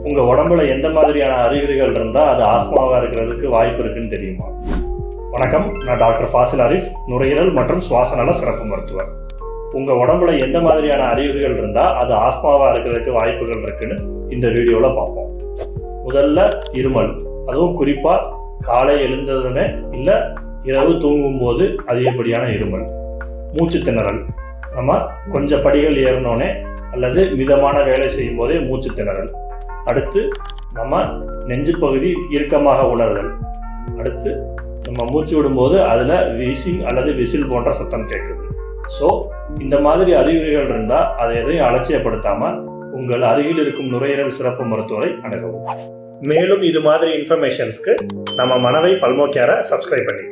உங்கள் உடம்புல எந்த மாதிரியான அறிகுறிகள் இருந்தால் அது ஆஸ்மாவாக இருக்கிறதுக்கு வாய்ப்பு இருக்குன்னு தெரியுமா? வணக்கம், நான் டாக்டர் ஃபாசில் ஆரிஃப், நுரையீரல் மற்றும் சுவாசநல சிறப்பு மருத்துவர். உங்கள் உடம்புல எந்த மாதிரியான அறிகுறிகள் இருந்தால் அது ஆஸ்மாவாக இருக்கிறதுக்கு வாய்ப்புகள் இருக்குன்னு இந்த வீடியோவில் பார்ப்போம். முதல்ல இருமல், அதுவும் குறிப்பாக காலை எழுந்ததுமே இல்லை இரவு தூங்கும்போது அதிகப்படியான இருமல். மூச்சு திணறல், நம்ம கொஞ்சம் படிகள் ஏறினோடனே அல்லது மிதமான வேலை செய்யும் போதே மூச்சு திணறல். அடுத்து நம்ம நெஞ்சு பகுதி இறுக்கமாக உணர்தல். அடுத்து நம்ம மூச்சு விடும்போது அதில் வீசிங் அல்லது விசில் போன்ற சத்தம் கேட்குது. ஸோ இந்த மாதிரி அறிகுறிகள் இருந்தால் அதை எதையும் அலட்சியப்படுத்தாமல் உங்கள் அருகில் இருக்கும் நுரையீரல் சிறப்பு மருத்துவரை அணுகவும். மேலும் இது மாதிரி இன்ஃபர்மேஷன்ஸ்க்கு நம்ம மனவை பல்மோ கேரை சப்ஸ்கிரைப் பண்ணி